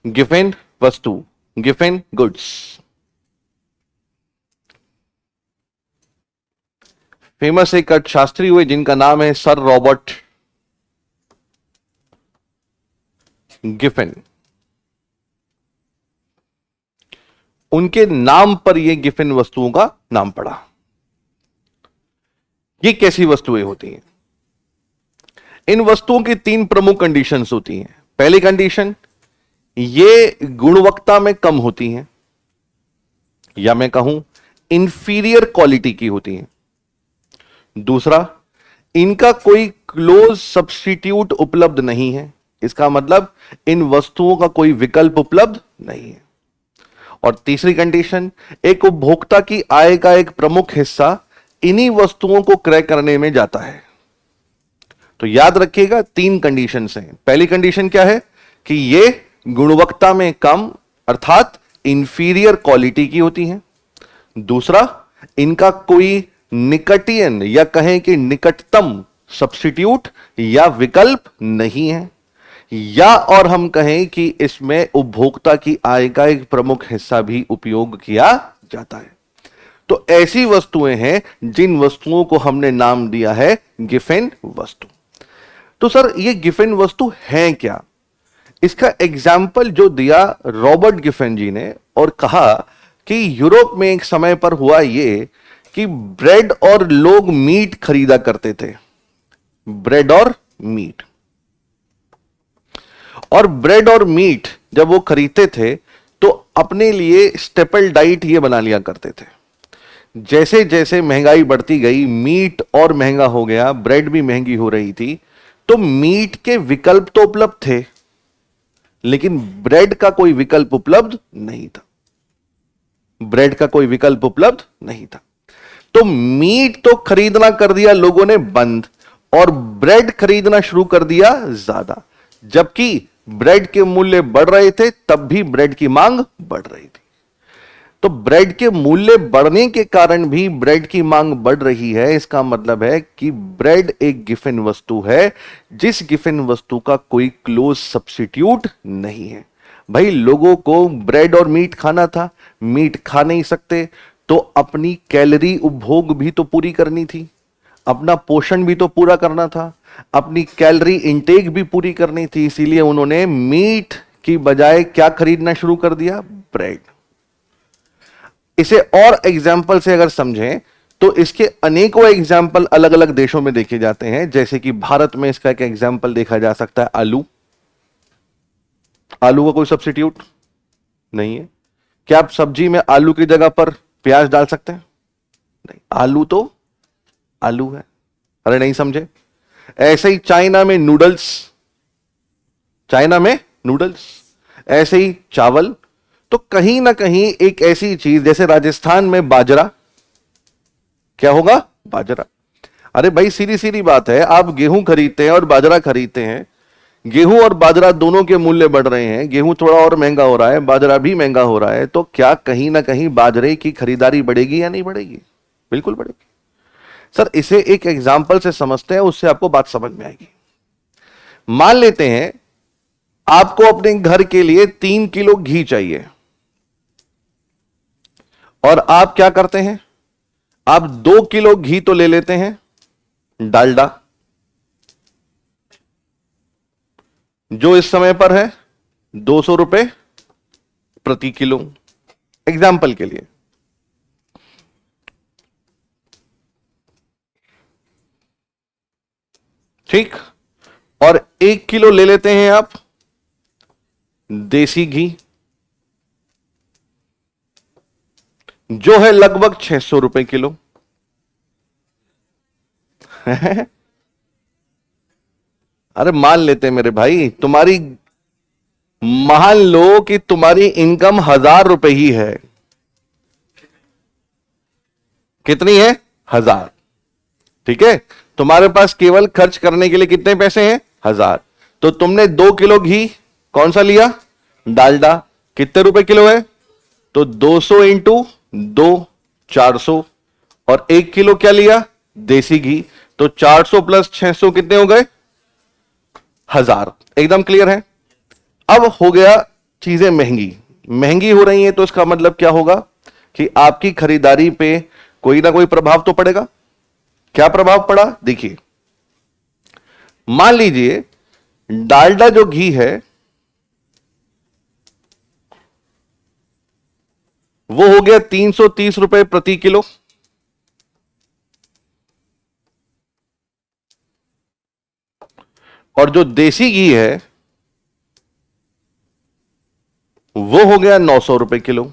Giffen वस्तु, Giffen goods. Famous एक अर्थशास्त्री हुए जिनका नाम है सर रॉबर्ट गिफिन। उनके नाम पर यह गिफिन वस्तुओं का नाम पड़ा। ये कैसी वस्तुएं होती हैं? इन वस्तुओं की तीन प्रमुख कंडीशंस होती हैं। पहली कंडीशन, ये गुणवत्ता में कम होती हैं, या मैं कहूं इंफीरियर क्वालिटी की होती हैं। दूसरा, इनका कोई क्लोज सब्स्टिट्यूट उपलब्ध नहीं है। इसका मतलब इन वस्तुओं का कोई विकल्प उपलब्ध नहीं है। और तीसरी कंडीशन, एक उपभोक्ता की आय का एक प्रमुख हिस्सा इन्हीं वस्तुओं को क्रय करने में जाता है। तो याद रखिएगा, तीन कंडीशंस हैं। पहली कंडीशन क्या है कि ये गुणवत्ता में कम अर्थात इंफीरियर क्वालिटी की होती हैं। दूसरा, इनका कोई निकटियन या कहें कि निकटतम सब्स्टिट्यूट या विकल्प नहीं है, या और हम कहें कि इसमें उपभोक्ता की आय का एक प्रमुख हिस्सा भी उपयोग किया जाता है। तो ऐसी वस्तुएं हैं जिन वस्तुओं को हमने नाम दिया है गिफिन वस्तु। तो सर ये गिफिन वस्तु है क्या? इसका एग्जाम्पल जो दिया रॉबर्ट गिफिन जी ने, और कहा कि यूरोप में एक समय पर हुआ ये कि ब्रेड और लोग मीट खरीदा करते थे। ब्रेड और मीट, और ब्रेड और मीट जब वो खरीदते थे तो अपने लिए स्टेपल डाइट ये बना लिया करते थे। जैसे जैसे महंगाई बढ़ती गई, मीट और महंगा हो गया, ब्रेड भी महंगी हो रही थी, तो मीट के विकल्प तो उपलब्ध थे, लेकिन ब्रेड का कोई विकल्प उपलब्ध नहीं था। ब्रेड का कोई विकल्प उपलब्ध नहीं था। तो मीट तो खरीदना कर दिया लोगों ने बंद, और ब्रेड खरीदना शुरू कर दिया ज्यादा। जबकि ब्रेड के मूल्य बढ़ रहे थे, तब भी ब्रेड की मांग बढ़ रही थी। तो ब्रेड के मूल्य बढ़ने के कारण भी ब्रेड की मांग बढ़ रही है। इसका मतलब है कि ब्रेड एक गिफिन वस्तु है, जिस गिफिन वस्तु का कोई क्लोज सब्स्टिट्यूट नहीं है। भाई, लोगों को ब्रेड और मीट खाना था, मीट खा नहीं सकते, तो अपनी कैलोरी उपभोग भी तो पूरी करनी थी, अपना पोषण भी तो पूरा करना था, अपनी कैलोरी इंटेक भी पूरी करनी थी। इसीलिए उन्होंने मीट की बजाय क्या खरीदना शुरू कर दिया? ब्रेड। इसे और एग्जाम्पल से अगर समझें तो इसके अनेकों एग्जाम्पल अलग अलग देशों में देखे जाते हैं। जैसे कि भारत में इसका एक एग्जाम्पल देखा जा सकता है आलू। आलू का कोई सब्स्टिट्यूट नहीं है। क्या आप सब्जी में आलू की जगह पर प्याज डाल सकते हैं? नहीं, आलू तो आलू है। अरे नहीं समझे? ऐसे ही चाइना में नूडल्स, चाइना में नूडल्स, ऐसे ही चावल। तो कहीं ना कहीं एक ऐसी चीज, जैसे राजस्थान में बाजरा, क्या होगा? बाजरा। अरे भाई, सीधी सीधी बात है, आप गेहूं खरीदते हैं और बाजरा खरीदते हैं, गेहूं और बाजरा दोनों के मूल्य बढ़ रहे हैं, गेहूं थोड़ा और महंगा हो रहा है, बाजरा भी महंगा हो रहा है, तो क्या कहीं ना कहीं बाजरे की खरीदारी बढ़ेगी या नहीं बढ़ेगी? बिल्कुल बढ़ेगी। सर इसे एक एग्जाम्पल से समझते हैं, उससे आपको बात समझ में आएगी। मान लेते हैं आपको अपने घर के लिए 3 किलो घी चाहिए, और आप क्या करते हैं? आप 2 किलो घी तो ले लेते हैं डालडा, जो इस समय पर है 200 रुपए प्रति किलो, एग्जाम्पल के लिए। ठीक। और 1 किलो ले लेते हैं आप देसी घी, जो है लगभग 600 रुपए किलो। अरे मान लेते हैं मेरे भाई, तुम्हारी, मान लो कि तुम्हारी इनकम 1000 रुपए ही है। कितनी है? 1000। ठीक है, तुम्हारे पास केवल खर्च करने के लिए कितने पैसे हैं? 1000। तो तुमने 2 किलो घी कौन सा लिया? डालडा। कितने रुपए किलो है? तो 200 इंटू 2, 400। और 1 किलो क्या लिया? देसी घी। तो 400 प्लस 600 कितने हो गए? 1000। एकदम क्लियर है? अब हो गया चीजें महंगी महंगी हो रही हैं तो इसका मतलब क्या होगा कि आपकी खरीदारी पे कोई ना कोई प्रभाव तो पड़ेगा। क्या प्रभाव पड़ा देखिए, मान लीजिए डालडा जो घी है वो हो गया 330 रुपए प्रति किलो, और जो देसी घी है वो हो गया 900 रुपए किलो।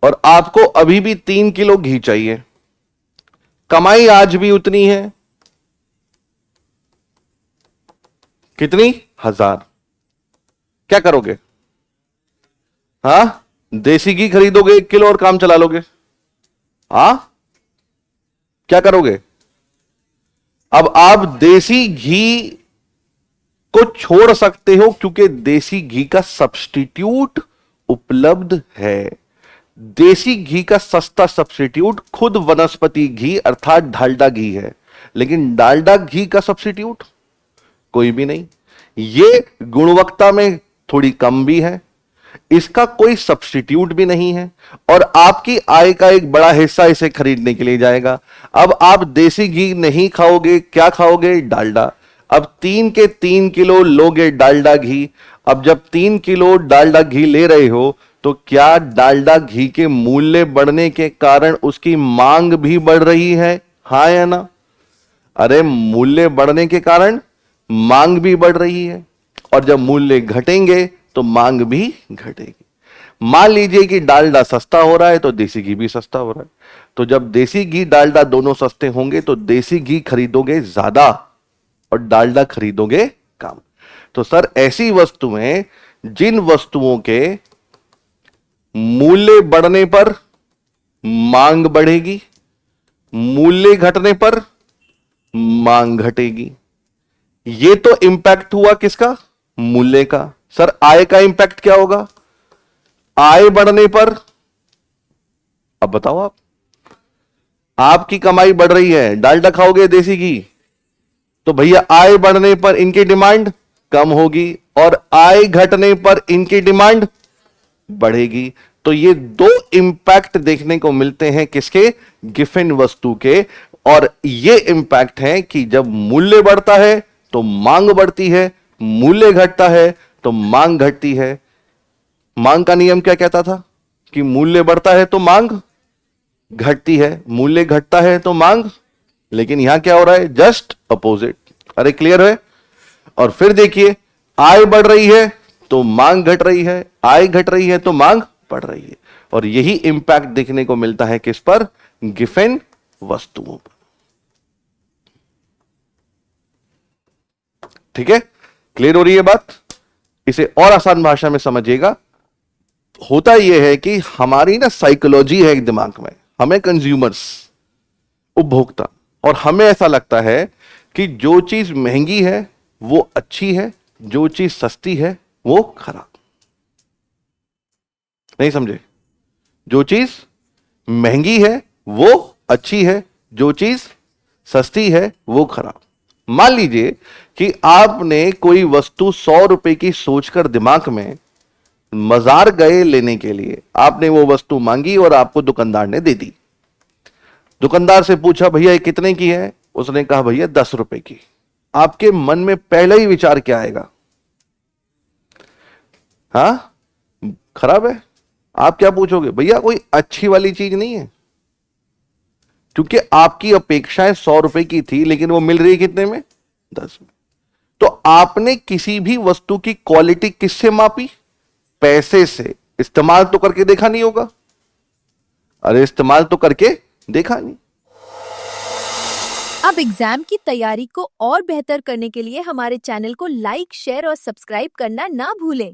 और आपको अभी भी 3 किलो घी चाहिए, कमाई आज भी उतनी है, कितनी? 1000। क्या करोगे? हां, देसी घी खरीदोगे 1 किलो और काम चला लोगे? हां, क्या करोगे? अब आप देसी घी को छोड़ सकते हो क्योंकि देसी घी का सब्स्टिट्यूट उपलब्ध है। देसी घी का सस्ता सब्स्टिट्यूट खुद वनस्पति घी अर्थात डालडा घी है, लेकिन डालडा घी का सब्स्टिट्यूट कोई भी नहीं। ये गुणवत्ता में थोड़ी कम भी है, इसका कोई सब्स्टिट्यूट भी नहीं है, और आपकी आय का एक बड़ा हिस्सा इसे खरीदने के लिए जाएगा। अब आप देसी घी नहीं खाओगे, क्या खाओगे? डालडा। अब 3 के 3 किलो लोगे डालडा घी। अब जब 3 किलो डालडा घी ले रहे हो तो क्या डालडा घी के मूल्य बढ़ने के कारण उसकी मांग भी बढ़ रही है? हाँ या ना? अरे मूल्य बढ़ने के कारण मांग भी बढ़ रही है, और जब मूल्य घटेंगे तो मांग भी घटेगी। मान लीजिए कि डालडा सस्ता हो रहा है तो देसी घी भी सस्ता हो रहा है, तो जब देसी घी डालडा दोनों सस्ते होंगे तो देसी घी खरीदोगे ज्यादा और डालडा खरीदोगे कम। तो सर ऐसी वस्तुएं, जिन वस्तुओं के मूल्य बढ़ने पर मांग बढ़ेगी, मूल्य घटने पर मांग घटेगी, ये तो इंपैक्ट हुआ किसका? मूल्य का। सर आय का इंपैक्ट क्या होगा? आय बढ़ने पर, अब बताओ आप, आपकी कमाई बढ़ रही है, डालडा खाओगे देसी घी, तो भैया आय बढ़ने पर इनकी डिमांड कम होगी और आय घटने पर इनकी डिमांड बढ़ेगी। तो ये दो इंपैक्ट देखने को मिलते हैं किसके? गिफिन वस्तु के। और ये इंपैक्ट है कि जब मूल्य बढ़ता है तो मांग बढ़ती है, मूल्य घटता है तो मांग घटती है। मांग का नियम क्या कहता था? कि मूल्य बढ़ता है तो मांग घटती है, मूल्य घटता है तो मांग। लेकिन यहां क्या हो रहा है? Just opposite. अरे क्लियर है? और फिर देखिए, आय बढ़ रही है तो मांग घट रही है, आय घट रही है तो मांग बढ़ रही है, और यही इंपैक्ट देखने को मिलता है किस पर? गिफिन वस्तुओं पर। ठीक है, क्लियर हो रही है बात? इसे और आसान भाषा में समझिएगा। होता यह है कि हमारी ना साइकोलॉजी है एक दिमाग में, हमें कंज्यूमर्स, उपभोक्ता, और हमें ऐसा लगता है कि जो चीज महंगी है वो अच्छी है, जो चीज सस्ती है वो खराब। नहीं समझे? जो चीज महंगी है वो अच्छी है, जो चीज सस्ती है वो खराब। मान लीजिए कि आपने कोई वस्तु 100 रुपए की सोचकर दिमाग में बाजार गए लेने के लिए, आपने वो वस्तु मांगी और आपको दुकानदार ने दे दी। दुकानदार से पूछा भैया ये कितने की है? उसने कहा भैया 10 रुपए की। आपके मन में पहला ही विचार क्या आएगा? हाँ, खराब है। आप क्या पूछोगे? भैया कोई अच्छी वाली चीज नहीं है? क्योंकि आपकी अपेक्षाएं 100 रुपए की थी, लेकिन वो मिल रही है कितने में? 10 में। तो आपने किसी भी वस्तु की क्वालिटी किससे मापी? पैसे से। इस्तेमाल तो करके देखा नहीं होगा? अरे इस्तेमाल तो करके देखा नहीं। अब एग्जाम की तैयारी को और बेहतर करने के लिए हमारे चैनल को लाइक, शेयर और सब्सक्राइब करना ना भूलें।